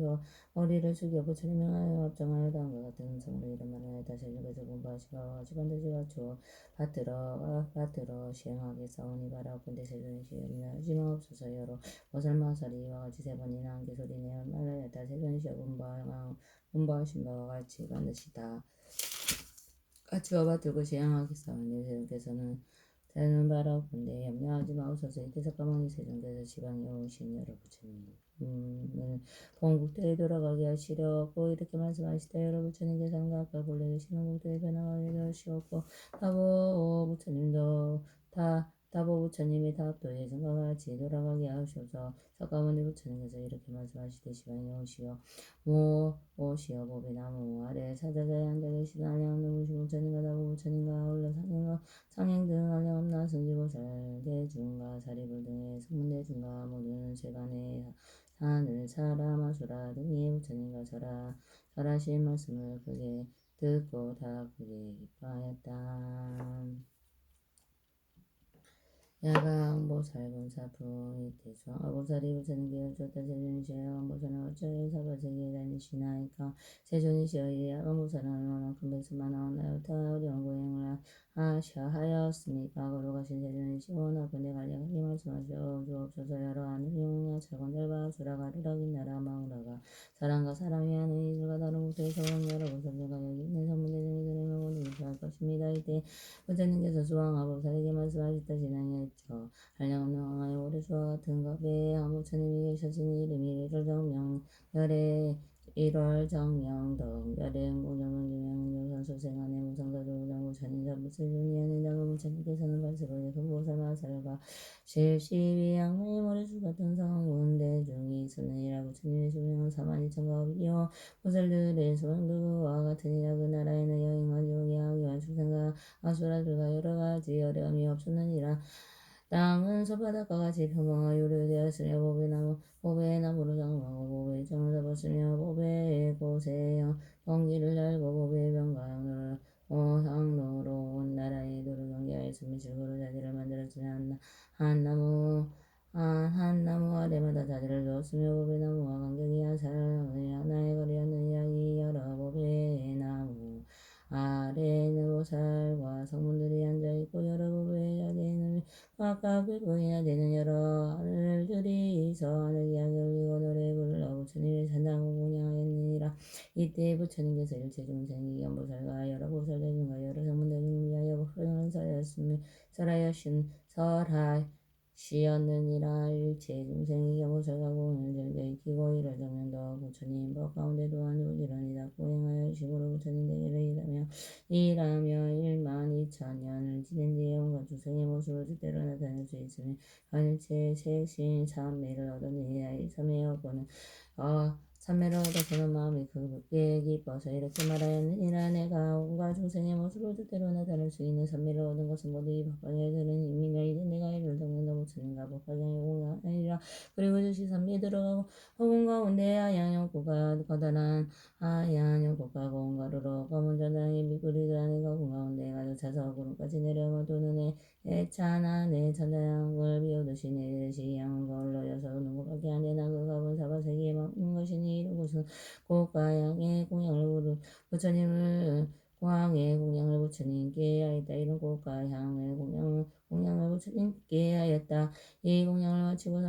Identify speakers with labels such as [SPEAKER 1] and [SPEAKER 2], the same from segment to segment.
[SPEAKER 1] 하셔 머리를 숙여 부처님 명하여 합정하여 다음과 같은 음성으로 이름 말하였다. 세종께서 공부하시고 시간대지가 주어 받들어 시행하게 싸우니 바라옵건대 세존이 시험이나 하지마옵소서. 여러 보살마사리와 같이 세 번이나 함께 소리내어 말하였다. 세존이 시어 분부하신 바와 같이 반드시 다 같이 받들고 시행하게 싸우니 세존께서는 자는 바라옵건대 염려하지 마옵소서. 이때서 까마귀 세종께서 지방에 오신 여러 부처님 본국대에 돌아가게 하시려고 이렇게 말씀하시다. 여러 부처님께서는 각각 본래 계시는 국대에 변화하게 하시었고 다보 부처님도 다보 부처님이 다합도에 전과 같이 돌아가게 하셔서 석가모니 부처님께서 이렇게 말씀하시되 시방에 오시어 보배나무 아래 사자자에 앉아 계신 한량 누구신 부처님과 다보 부처님과 아울러 상행 등 한량엄나 승지보살 대중과 사리불 등의 성문대중과 모든 세간의 하늘 사라마수라 등의 부처님과 절하신 말씀을 크게 듣고 다 크게 기뻐하였다. 야가항보살 본사부 이태수 항보살이 부처님께 여쭈었다. 세존이시여 야가항보살은 어쩌여 사바세계에 다니시나이까. 세존이시여 야가항보살은 얼마만큼 백수만 나오나요. 다 어려운 고행을 하였습니까. 거룩하신 세존이시여 원하건대 간략하게 말씀하시어 주옵소서. 여러 하늘 용야 철권절바 수라가 르락인 나라 마우라가 사람과 사람이 하는 이들과 다른 곳에서 온 여러 보살들과 여기 있는 선문대 중에 들으면 모두 기뻐할 것입니다. 이때 부처님께서 수왕하보살에게 말씀하셨다. 진행했죠. 한량없는 황하의 오래수와 같은 겁에 한 부처님이 계셨으니 이름이 1월 정명덕 열의 공정은 유명조선 소생안의 무성사조장 부처님 전부세존이하는 작은 부처님께서는 발세로의 금보살마살과 실시비양의 머리수 같은 상군대 중이 있었느니라. 부처님의 수명은 42,000가업이요 보살들의 수명도 그와 같으니라. 그 나라에는 여인과 지옥이와 악이와 축생과 아수라들과 여러가지 어려움이 없었느니라. 땅은 솥바닥과 같이 평범하여 요리되었으며 보배의 나무로 장엄하고 보배의 점을 잡았으며 보배의 곳에 경기를 달고 보배의 병과 향로로 온 나라에 도로 경계하였으며 질고로 자리를 만들었으며 한 나무 아래마다 자리를 두었으며 보배나무와 간격이 한 사람의 하나의 거리였느니라. 이 여러 보배의 나무 아래에는 보살과 성문들이 앉아있고 여러 보배의 자리에는 각각 100번이나 되는 여러 하늘들이 서 하늘기하게 울리고 노래 불러 부처님의 산당을 공양하였느니라. 이때 부처님께서 일체 중생이 연보살과 여러 보살대중과 여러 성문대중을 위하여 설하시었느니라. 일체 중생이 연보살과 공을 즐겨 익히고 이를 정면도 부처님 법 가운데 또한 부지런히 닦고 행하여 식으로 부처님 되기를 일하며 12,000년을 지낸 뒤에 온갖 중생의 모습을 뜻대로 나타낼 수 있으며 일체 세신 삼매를 얻었느니라. 이 삼매의 얻고는 삼매를 얻어서는 마음이 크게 기뻐서 이렇게 말하였느니라. 내가 온갖 중생의 모습을 뜻대로 나타낼 수 있는 삼매를 얻은 것은 모두 이 법방에 드는 힘이며 이제 내가 이를 정면도 부처님과 법방에 공양하니라. 그리고 즉시 삼매에 들어가고 허공 가운데 하얀 연꽃과 커다란 하얀 연꽃과 고운 가루로 검은 전당이 미꾸리들 안에가 공 가운데 가득 차서 구름까지 내려오며 두 눈에 찬한 내 천장을 비우듯이 내리듯이 양은 거울로 여서 눈곱밖에 안 되나. 그 값은 사바세기에 있는 것이니 이곳은 꽃과 양의 공양을 부처님을 광의 공양을 부처님께 하였다. 이런 꽃과 향의 공양을 부처님께 하였다. 이 공양을 마치고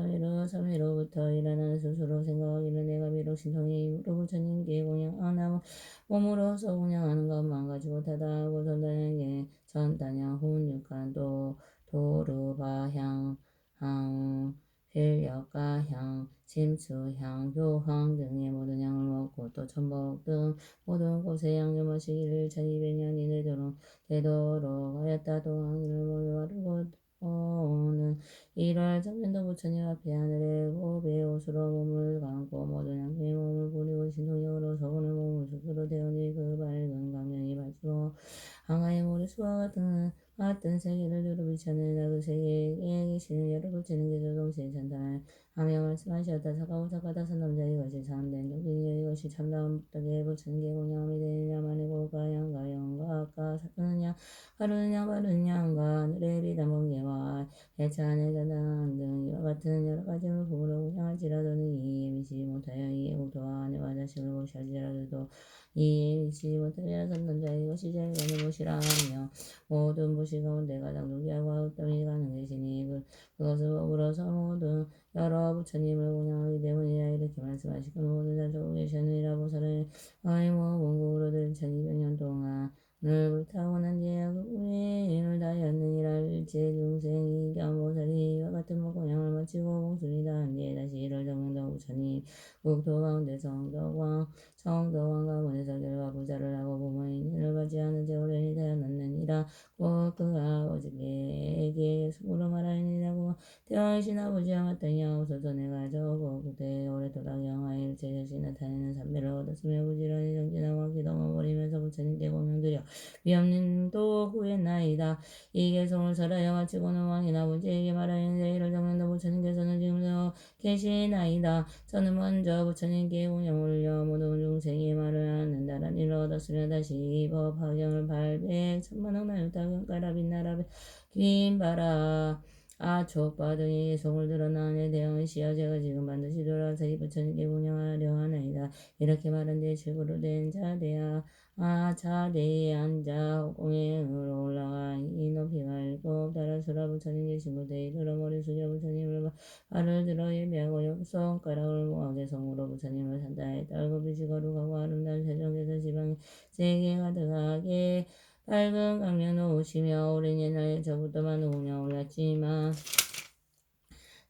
[SPEAKER 1] 삼위로부터 일어나는 스스로 생각하기를 내가 비록 신통의 힘으로 부처님께 공양하나 몸으로서 공양하는 것만 가지고 타다 하고 전단양 훈육한 도르바향 필력가향 침수향 효황 등의 모든 향을 먹고 또 천복 등 모든 곳의 향을 마시기를 1200년이 되도록 하였다. 또한 이를 모두 바르고는 1월 정면도 부처님 앞에 하늘의 보배 옷으로 몸을 감고 모든 양의 몸을 부리고 신통력으로서 오늘 몸을 스스로 대우니 그 밝은 광명이 밝고 항아의 모래수와 같은 같은 세계를 두루 비춰내다 그 세계에 계시는 여러 부처는 계속 동시에 찬탄하여 하며 말씀하시었다. 착하고 착하다 선남자 이것이 참된 정신이여 이것이 참다운 복덕의 부처는 계공양함이 되느냐 만이고 가양가 영가 아까 사느냐 가르느냐 바르느냐 한가 하늘의 비단번개와 해찬의 자당 등 이와 같은 여러 가지 물품으로 공양할지라도는 이에 미치지 못하여 이에 국토와 아내와 자식을 보시할지라도 이에 미치지 못하여 선남자 이것이 제일 가는 것이라 하며 모든 무시 가운데 가장 존귀하고 아우땀이 가는 계시니 그것을 먹으로서 모든 여러 부처님을 공양하기 때문이라 이렇게 말씀하시고 모든 자족을 계셨느니라 보살을 아이모 원국으로 된 1200년 동안 늘 불타고 난 뒤에 그의 힘을 다하였느니라 일체 중생이 겸보살이 이와 같은 공양을 마치고 공순이 다한 뒤에 다시 이를 정명도 부처님 국토 가운데 성덕왕 가문에서 결과 부자를 하고 부모의 인을 받지 않은 채 오랜이 되었느니라 곧 그가 아버지에게 속으로 말하니라고 태어나신 아버지와 마땅히 하옵소서. 내가 저거 그때 오래도록 영화의 일체적시 나타내는 삼매를 얻었으며 부지런히 정진하고 기도만 버리면서 부처님께 공명드려 위엄님도 구했나이다. 이 개성을 설하여 마치고는 왕인 아버지에게 말하였는데 이를 정명도 부처님께서는 지금도 계시나이다. 저는 먼저 부처님께 공양 올려 모든 중생이 말을 않는다란 일을 얻었으며 다시 법 화경을 800천만억 나유타 가라 빛나라 긴바라 족바 등의 예송을 들어나네 대형의 시여 제가 지금 반드시 돌아와서 이 부처님께 공양하려 하나이다. 이렇게 말한 뒤에 최고로 된 자대에 앉아 공행으로 올라가 이 높이가 7 달아수라 부처님 계신 곳에 이르러 머리 숙여 부처님을 발을 들어 예배하고 손가락을 모하게 성으로 부처님을 산다에 딸고 빛이 거룩하고 아름다운 세종에서 지방에 세계 가득하게 밝은 강명 놓으시며 오랜 옛날에 저부터 많은 공양 올랐지만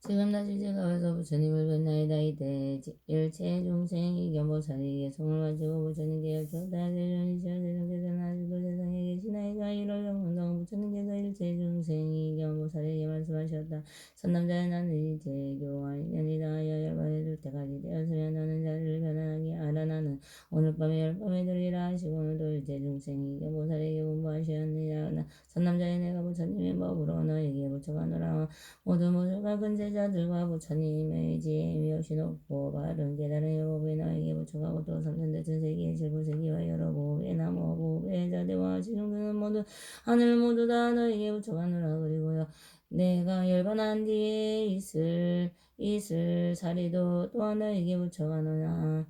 [SPEAKER 1] 지금 다시 제가 와서 부처님을 뵙나이다. 이때 일체 중생이 겸보살에게 성을 가지고 부처님께 여쭈었다. 세존이시여 세존께서는 아직도 세상에 계시나이까. 이를 정문동 부처님께서 일체 중생이 겸보살에게 말씀하셨다. 선남자여 나는 일체 교환이년이다 하여 열반에 둘 때까지 되었으면 너는 자리를 편안하게 알아. 나는 오늘 밤에 열밤에 들리라 하시고 오늘도 일체 중생이 겸보살에게 공부하셨느니라. 선남자여 내가 부처님의 법으로 너에게 부처가노라. 모든 모습과 근제자들과 부처님의 지혜 위없이 높고 바른 깨달은 여보에 너에게 부처가고 또 삼천대천 세계의 칠부세기와 여러 보배 나무 보배 자대와 지중들은 모두 하늘 모두 다 너에게 부처가노라. 그리고요 내가 열반한 뒤에 있을 사리도 또한 너에게 부처가노라.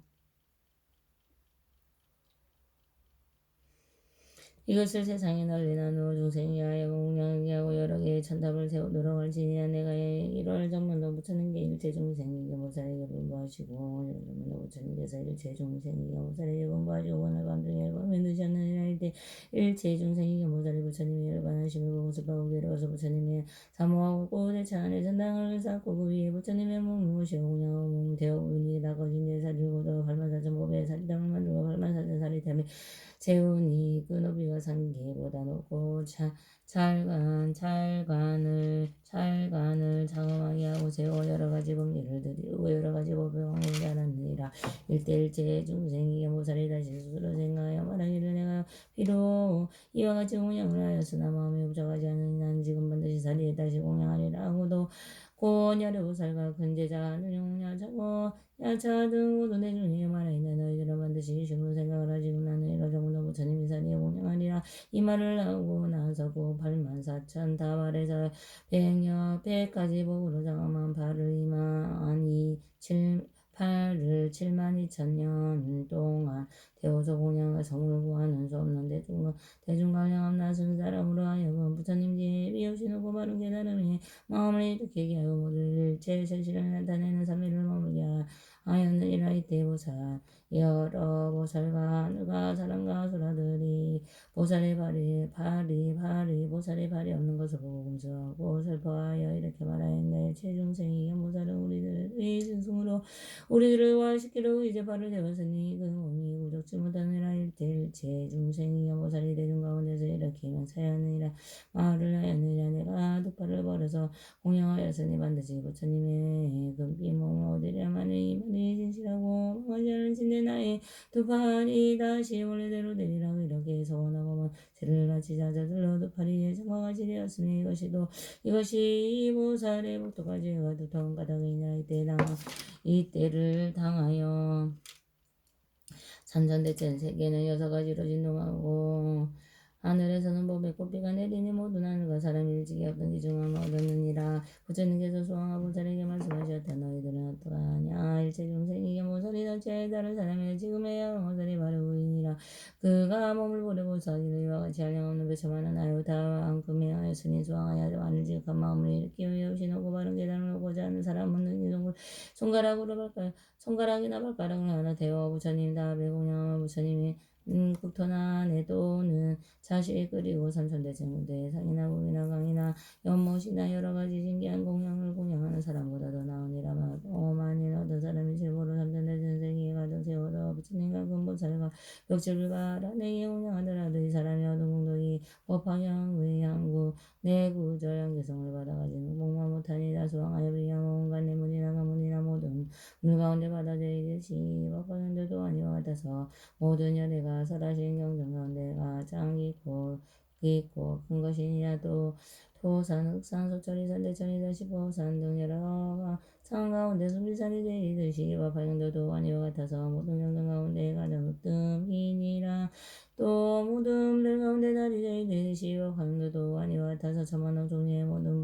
[SPEAKER 1] 이것을 세상에 널리 나누어 중생이 하여 공양하게 하고 여러 개의 천탑을 세우도록 할지니라. 내가 1월 정문도 부처님께 일체 중생에게 모살에게 분부하시고 정문도 부처님께서 일체 중생에게 모살에게 분부하시고 오늘 밤중에 열밤에 드셨느니라. 이때 일체 중생에게 모살이 부처님의 열반하심을 보고 슬퍼하고 괴로워서 부처님의 사모하고 꽃의 차 안에 전당을 쌓고 그 위에 부처님의 몸을 모시고 공양하고 몸 되어 운이 다 거진 제사를 고도 84,500의 사리담을 만들고 84,000사리 탐에 재운이 그 높이가 산계보다 높고 찰관을 장엄하게 하고 세워 여러 가지 법리를 드리고 여러 가지 법을 자랐느니라. 일대일체 중생이 모살이 다시 스스로 생각하여 말하기를 내가 비록 이와 같이 공양을 하였으나 마음에 부족하지 않으니 난 지금 반드시 사리에 다시 공양하리라 하고도 고녀를 보살과 근제자 하늘용냐 자고 야차 등 모든 대중이 말하이다. 너희들은 반드시 심으로 생각을 하지고 나는 이러저구나 부처님이 사리에 공양하리라. 이 말을 하고 나서 고 84,000 다발에서 100가지 복으로 장엄한 발을 이만이 72,000년 동안 태워서 공양과 성을 구하는 수 없는 대중관량함 낮은 사람으로 하여금 부처님 지혜에 비없이 높고 바른 깨달음이 마음을 일으키게 하여 모두 일체 실실을 나타내는 삼위를 머물게 하였느니라. 이때 보살 여러 보살과 하늘과 사람과 수라들이 보살의 발이 보살의 발이 없는 것을 보고 공수하고 슬퍼하여 이렇게 말하였네. 최중생이 보살은 우리들의 신승으로 우리들을 구하시기로 이제 발을 세웠으니 그 몸이 우적지 못하느라 일체 중생이 보살이 대중 가운데서 이렇게 명사하느니라. 말을 하였느니라. 내가 두 팔을 벌어서 공양하였으니 반드시 부처님의 금빛 몸을 얻으려면 이 말이 진실하고 망하지 않은 신내 나의 두 팔이 다시 원래대로 되리라고 이렇게 소원하고 죄를 바치자 저들로도 파리의 정화가 지되었으니 이것이 보살의 복도까지 가도 더운 까닭이니라. 이때를 당하여 삼천대천 세계는 6가지로 진동하고 하늘에서는 법의 꽃비가 내리니 모든 하늘과 사람이 일찍이 없던 기중함을 얻었느니라. 부처님께서 수왕아 보살에게 말씀하셨다. 너희들은 어떠하냐. 일체 중생에게 모살이 덕지하에 다른 사람이나 지금에야 모살이 바로 보이니라. 그가 몸을 보려 보살이를 이와 같이 한량없는 배처만은 아유다만큼 행하였으니 수왕하여 완을 지극한 마음을 일으키며 여신하고 바른 계단을 오고자 하는 사람은 능히 손가락이나 발가락을 하나 대어 부처님 다음에 공양하며 부처님이 국토나 내도는 자식 그리고 삼천대천 무대에 상이나 공이나 강이나 연못이나 여러가지 신기한 공양을 공양하는 사람보다 더 나으니라. 만일 어떤 사람이 실보로 삼천대천 세계에 가득 세워서 부처님과 근본살과 벽질과 라내에 공양하더라도 이 사람이 얻은 공덕이 법화경의 향구 내구절 양계성을 받아가지고 목마 못하니라. 수왕하여 비하면 온갖 내문이나 가문이나 모든 물 가운데 받아들이듯이 법화경들도 아니와 같아서 모든 열애가 설하신 경전 가운데 가장 깊고 큰 것이니라. 또 토산, 흑산, 소철이산, 대천이산, 십호산 등 여러 산 가운데 숨비산이 되듯이 법화경들도 아니와 같아서 모든 경전 가운데 가장 으뜸이니라. 또 모든 가운데 달이 되듯이 법화경들도 아니와 같아서 천만억 종류의 모든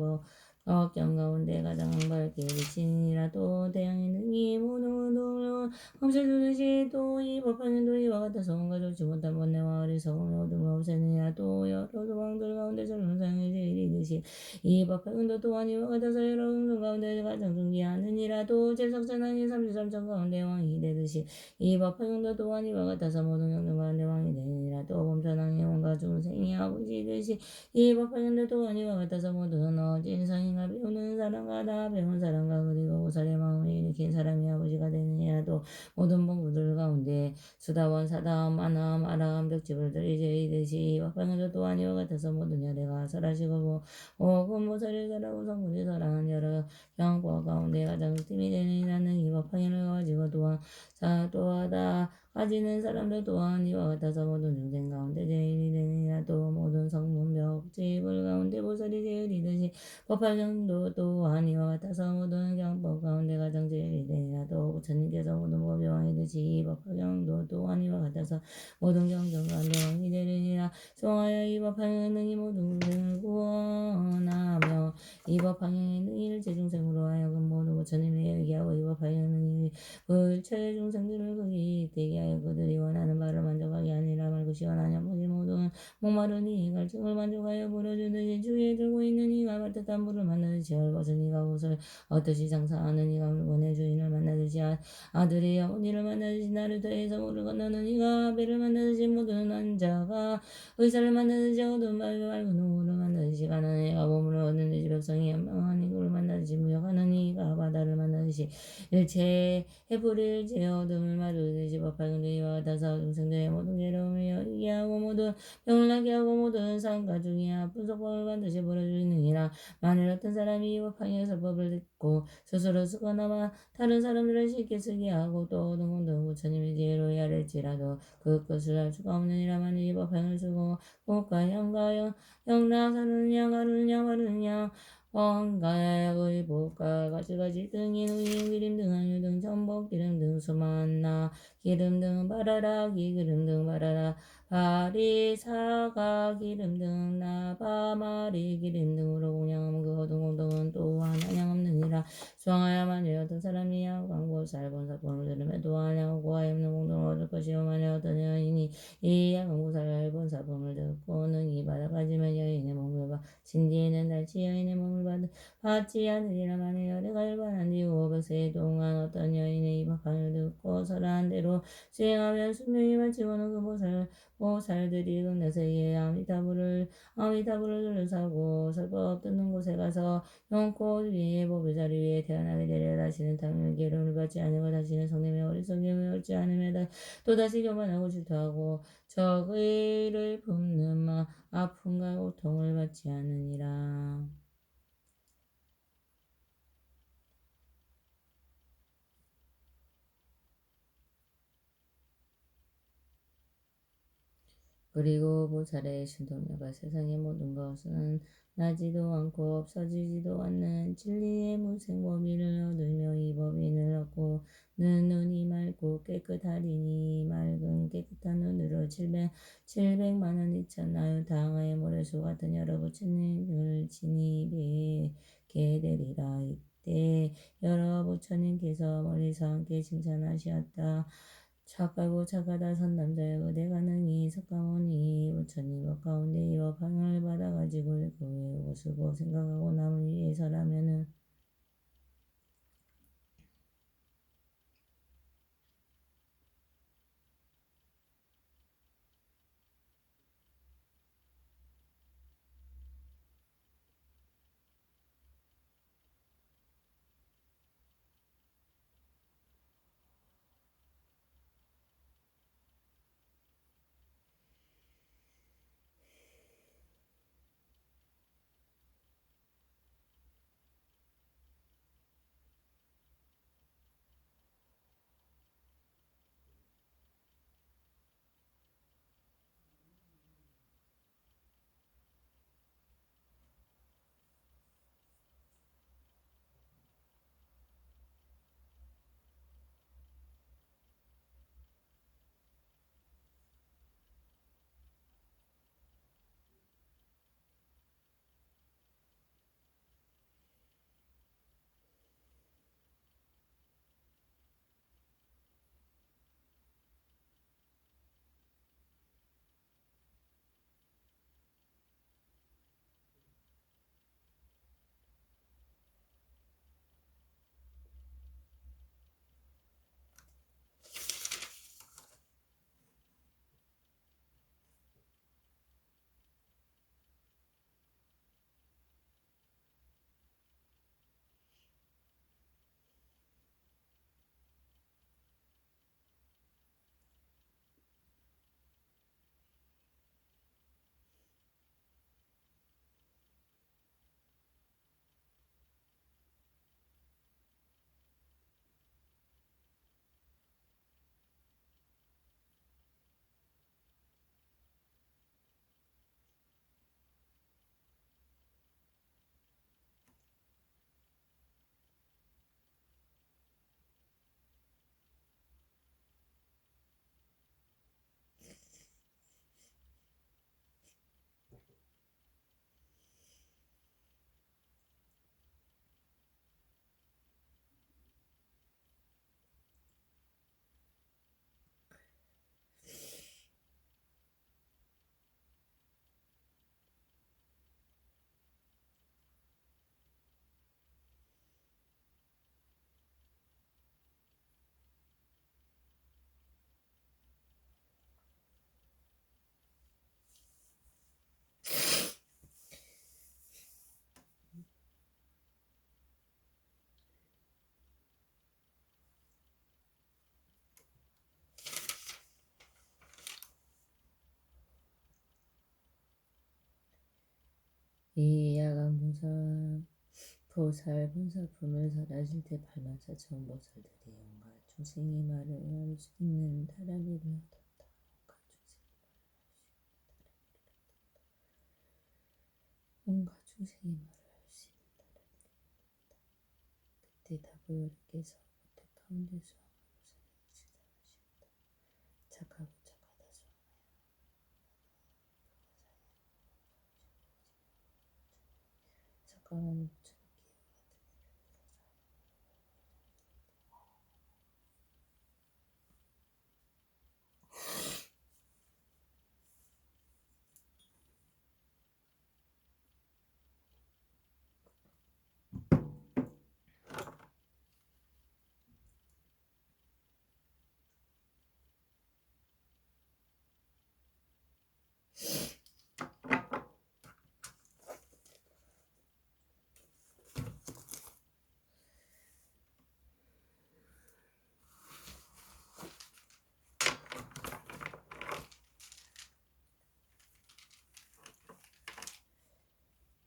[SPEAKER 1] 경 가운데 가장 밝게 비치니라. 또 태양이 능히 모든 운동을 멈춰주듯이 또 이 법화경도 이와 같아서 온갖 좋지 못한 번뇌와 어리석음의 어둠을 없애느니라. 또 여러 도망들 가운데 젊은 사람이 되듯이 이 법화경도 또한 이와 같아서 여러 운동 가운데 가장 존귀하느니라. 또 제석천왕이 33천 가운데 왕이 되듯이 이 법화경도 또한 이와 같아서 모든 경전 가운데 왕이 되느니라. 또 범천왕이 온갖 중생이 아버지듯이 이 법화경도 또한 이와 같아서 모든 어진 성인과 배우는 사람과 다 배운 사람과 그리고 보살의 마음을 일으킨 사람이 아버지가 되느니라. 또 모든 본구들 가운데 수다원, 사다음, 아나함, 아라함, 벽집을 들이듯이 법화경도 또한 이와 같아서 모든 열애가 설하시고 근보살이 설하고 성분이 설한 여러 형과 가운데 가장 뜸이 되느니라는 이 법화경을 가지고 또한 또하다 가지는 사람들 또한 이와 같아서 모든 중생 가운데 제일이 되느니라. 또 모든 성문벽 집을 가운데 보살이 제일이듯이 법화경도 또한 이와 같아서 모든 경법 가운데 가장 제일이 되니라. 또 부처님께서 모든 법의 왕이듯이 이 법화경도 또한 이와 같아서 모든 경전 가운데 왕이 되느니라. 수왕하여 이 법화경은 능히 모든 중생을 구원하며 이 법화경의 능히를 제중생으로 하여금 모든 부처님의 얘기하고 이 법화경은 능히 불처의 중생들을 거기 되게 하여 그들이 원하는 바를 만족하게 아니라 말고 시원하냐 보지 모든 목마른 이 갈증을 만족하여 불어주듯이 주위에 들고 있는 이가 말뜻한 불을 만나듯이 헐벗은 이가 옷을 어떠시 장사하는 이가 물건의 주인을 만나듯이 아들의 어머니를 만나듯이 나를 더해서 물을 건너는 이가 배를 만나듯이 모든 환자가 의사를 만나듯이 어두운 맑은 오후를 만나듯이 가난한 이가 몸을 얻는 듯이 백성이 연명한 이를 만나듯이 무역하는 이가 바다를 만나듯이 일체 해불일 제 어둠을 마르듯이 법화경도 이와 같아서 중생들의 모든 괴로움을 이게 하고 모든 병을 나게 하고 모든 상가 중에 아픈 속박을 반드시 불어주느니라. 만일 어떤 사람이 이 법화경의 설법을 듣고 스스로 쓰거나 다른 사람들을 쉽게 쓰게 하고 또 얻은 공덕은 부처님의 지혜로 해야할지라도 그 것을 알 수가 없느니라. 만일 이 법화경을 쓰고 꽃과 향과 영락하느냐 가르느냐 바르느냐 왕가의 복과 가지가지 등인 우유 기름 등 한유 등 전복 기름 등 수만나 기름 등 바라라 기름 등 바라라 바리 사과 기름 등 나바마리 기름 등으로 공양하면 그 얻은 공덕은 또한 한량없느니라. 수왕하여 만일 어떤 사람이 양광고 살본 사본을 들음에도 한량하고 하염는 공덕을 얻을 것이요 만일 어떤 여인이 이 양광고 살본 사본을 듣고 능히 받아가지면 여인의 몸을 신디에는 달치 여인의 몸을 받지 않으리라. 만일 열애가 열반한 뒤 500세 동안 어떤 여인의 이 법화를 듣고 설한 대로 수행하면 수명이 마치고는 그 보살들이 극내세에 아미타불을 둘러싸고 설법 듣는 곳에 가서 용꽃 위에 보배 자리 위에 태어나게 되려 다시는 당연히 괴로움을 받지 않으고 다시는 성냄에 어리석음을 얻지 않으며 또다시 교만하고 질투하고 적의를 품는 아픔과 고통을 받지 않으니라. 그리고 보살의 신통력과 세상의 모든 것은 나지도 않고 없어지지도 않는 진리의 무생법인을 얻으며 이 법인을 얻고 는 눈이 맑고 깨끗하리니 맑은 깨끗한 눈으로 700만 원 이천나요 당하의 모래수 같은 여러 부처님을 진입하게 되리라. 이때 여러 부처님께서 멀리서 함께 칭찬하시었다. 착하고 착하다 선남자여 내가 능히 석가모니 부처님 법 가운데 이와 방을 받아가지고 그 외우고 쓰고 생각하고 남을 위해서라면은 이 야간 보살 본사품을 사라질 때 84,000보살들이 온갖 중생의 말을 할 수 있는 다람이를 얻었다. 온갖 중생의 말을 할 수 있는 다람이를 얻었다. 그때 다보여르께서 고택 가운데 수왕으로 칭찬하시었다. 착하고 착하다 수왕. 석가모니 부처님께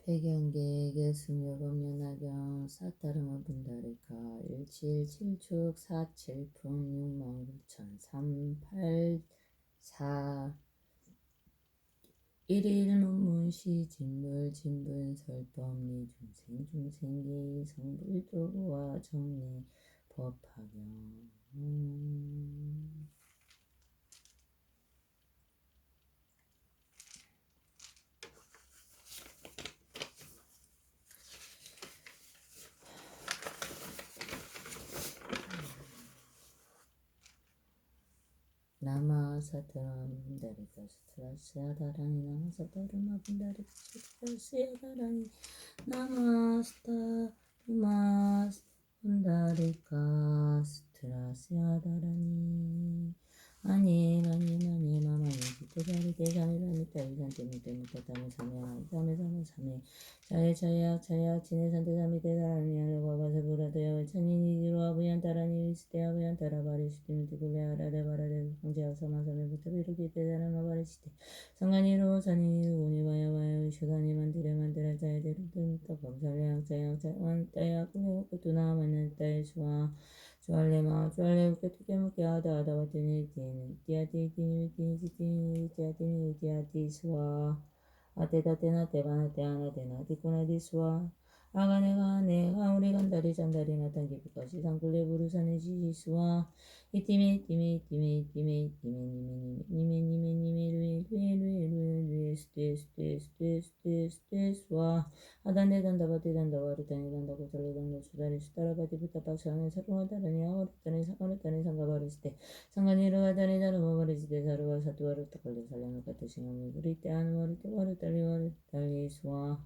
[SPEAKER 1] 백연계에게 승려법륜하경 사따름어 분다르가 일칠칠축 사칠품 69,384 일일 문문시 진물 진분 설법리 중생 중생기 성불도구와 정리 법화경 나마사드람 다리카스트라스야다라니 나마사다르마 분다리카스트라스야다라니 나마스타르마스 분다리카스트라스야다라니 아니 마마니 기대자리 대자리라니 따위산때무때무따따미 삼해 자야 지내산대삼이 대다라니 알려고 바세 부라도야 천인이 지로와 부얀따라니 위스테야 부얀따라 바리시티미 티굴레 아라레 바라레 성지야 사마삼해부터 비르기 대다라마 바리시테 상간이로 산인이 우니바야바야 위쇼다니 만들에 자야대로 뜸떡 범살레야 자야 꾸네오꾸투나마는 따이수와 주알레마 주알레 우케투케무케 아다아다 와티니 티아티티니 수와 아테다테나 테바나 테아나 테나 티코나 디수와 아가네가 내가 우리 간다리 잠다리 마탄 기쁘까지 상굴레 부르사네 지시수와 이티메 스테스와 아단데단다바테단다 와르타니단다 고살레단다 수다리 수다라바티 부타파사네 사루와다라니 아와르타니 사마르타니 상가바르시테 상간이르와다니 다르마바르시테 사루와 사투와르 타칼레 살레노 카테싱아미 그리테 아누와르테 와르타리 와르타리 수와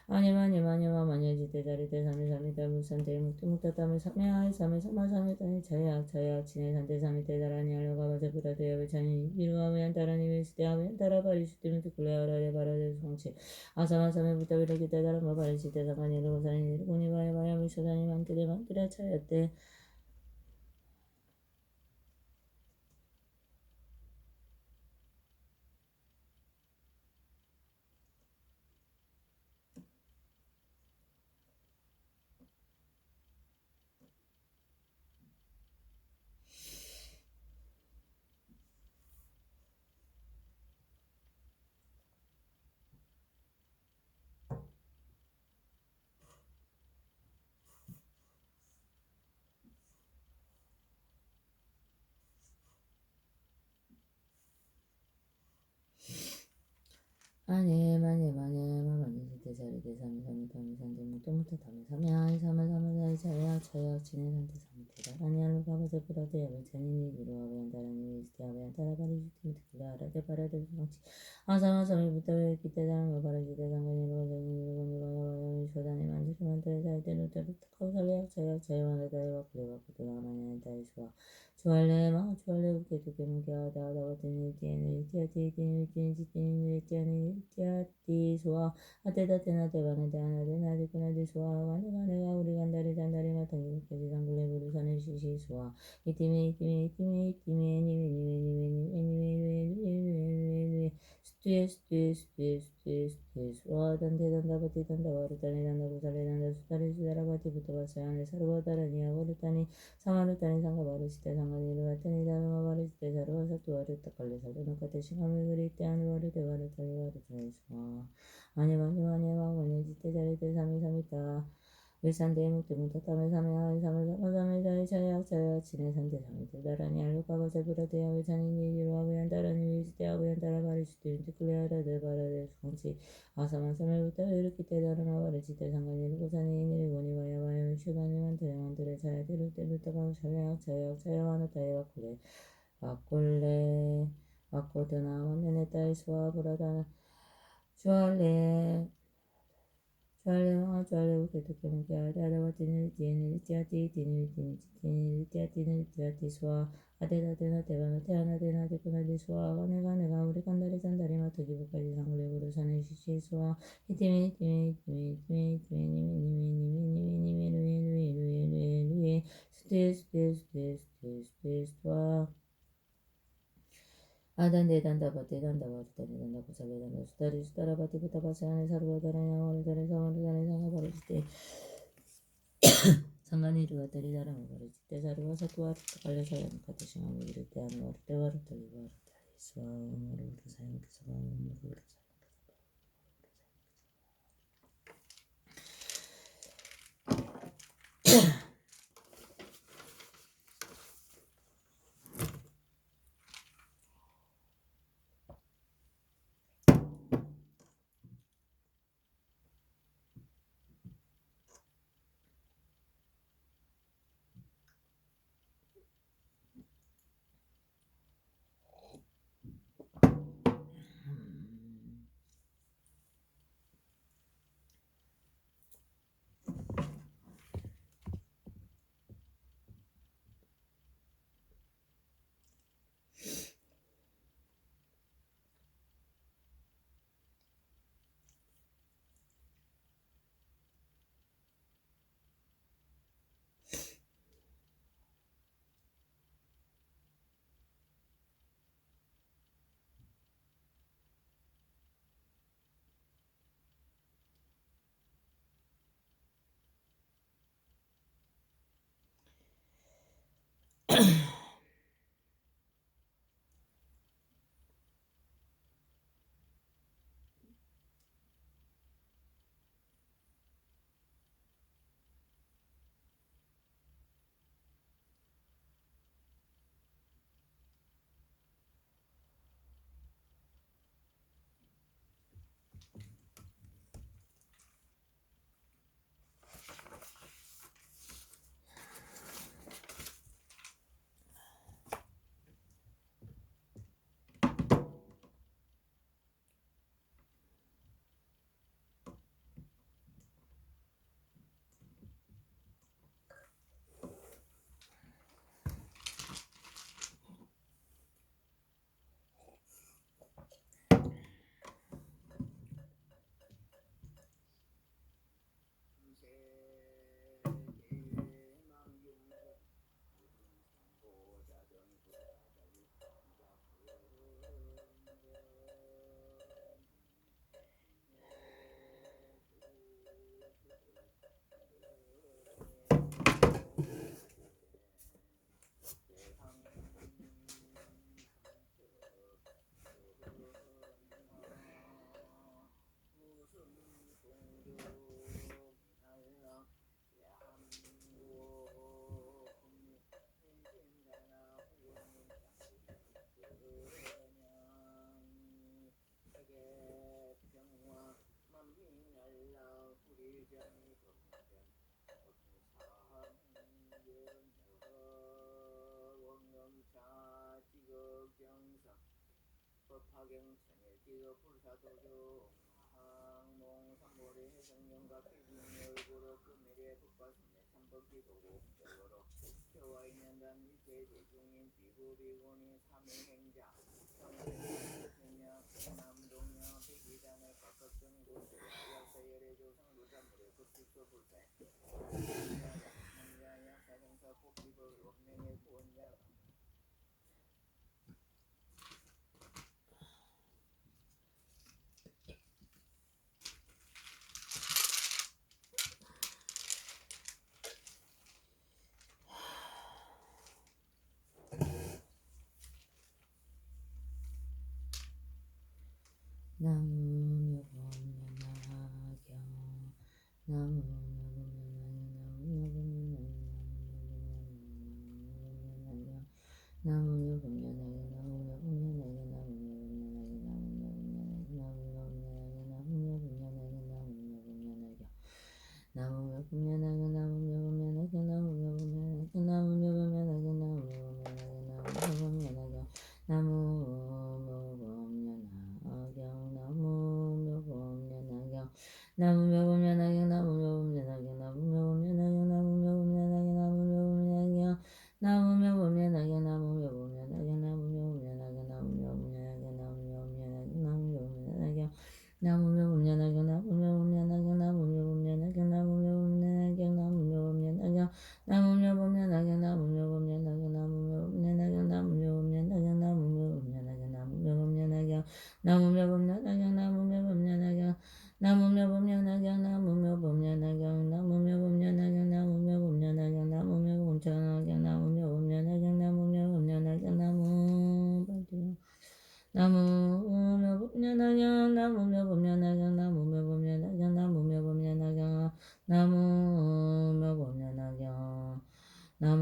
[SPEAKER 1] 아니마니마니마 마니지테 자리테 삼이삼이다 무산테 묵투묵타타메 삼메아이 삼메삼마삼메타니 자야 지네산테 삼이테 다라니 알로가 바자부라데 야베차니 이루아메안 따라니 웨스테아메안 따라바리슈티미트 굴레아라레 바라데 성치 아사마삼메 부타비라기테 다라마 바리시테 상간이 로사니 고니바야바야 무쇼다니 만트레 차야테 아니마니지테 자리테 삼이삼이타미산테 묵투묵타타메 삼메아이 삼메삼마사이 자야 지네산테 삼이테 다라니 알로가 바자부라데 야베차니 이루아메안 따라니 웨스테아메안 따라바리슈티미트 굴레아라레 바라데 성치 아사마삼메 부타비라기테 다라마 바리시테 상간이 로사니 고니바야바야 쇼다니 만지르만테레 자이테 노테부타카우살레야 자야와나다이와 굴레바쿠토나마냐니 다이수와 주알레마 주알레 우케투케무케 아다아다와테니 티아티수와 아테다테나 테바나 테아나테나 티쿠나디수와 가네가네가 우리 간다리 잔다리 마탄기무케지 상굴레 부르사네 시시수와 이티메 스투에스와 단테단다바티단다 와르타니단다 고살레단다 수다리 수다라바티 부타바사야네 사르바다라니야 와르타니 사마르타니 상가바르시테 상가니르와테니 다르마바르시테 사르와사투와르타칼레 살레노카테 싱하메 그리테 아누와르테 와르타니 와르타니수와 아니마니마니마마니지테 자리테 삼이삼이타 일산대 묵투묵타타메 삼메아이 삼메삼마삼메 자야 지네산테 삼이테 다라니 알로카바 자부라데야 외찬이니 이루아베안 다라니 위스테아베안 다라바리시테 티클레아라데 바라데 성치 아사마삼메부터 이르키테 다르마 바리시테 상간이르 고사니 이니리 고니바야바야 슈다니만테레만테레 자야테루테루타가 자야와나타에 와콜레 와코드나 만네네타이스와 브라다나 주알레 주알레 우케토케무케 아다아다와티니 티아티수와 아테다테나 테바나 테아나테나 테쿠나디수와 가네가네가 우리 간다리 잔다리 마토기부까지 상굴레 부르사네 시시수와 이티메 스테스와 아단데단다바테단다와르타니단다 고살레단다 수다리 수다라바티 부타바사야네 사르바다라냐 와르다레 사마르다레 상가바르시테 상간이르와타리 다라마바르시테 사르와사투와르타칼레 살레노카테 싱하메 그리테 아누와르테 와르타리 기수와 음으로부터 사용 기수와 음으로부터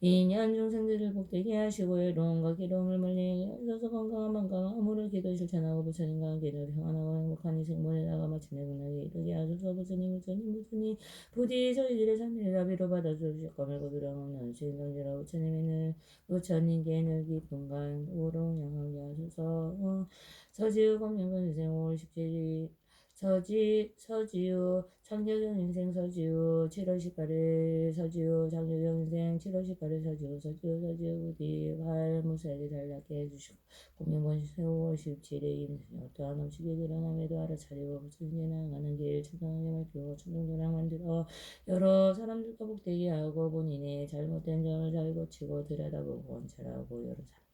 [SPEAKER 1] 이년 중생들을 복되게 하시고 외로움과 괴로움을 멀리 하셔서 건강한 만강한 아무를 기도 실천하고 부처님과 기도 평안하고 행복한 이 생문에다가 마침내 극락에 이르게 하소서. 부처님 부디 저희들의 삶을 자비로 받아주실 거을 고비랑 없는 주인공이라 부처님께 늘 깊은 간으로 향하게 하소서. 서지우 검령근 인생 5월 17일 서지우 창조경 인생 서지우 7월 18일 서지우 창조경 인생 7월 18일 서지우 부디 활무사에게 잘낫게 해주시고 공명본신 5월 17일 또한 넘치게 드러남에도 알아차리고 부처님께 나아가는 길 청정하게 밝히고 청정도랑 만들어 여러 사람들과 복되게 하고 본인의 잘못된 점을 잘 고치고 들여다보고 원찰하고 여러 사람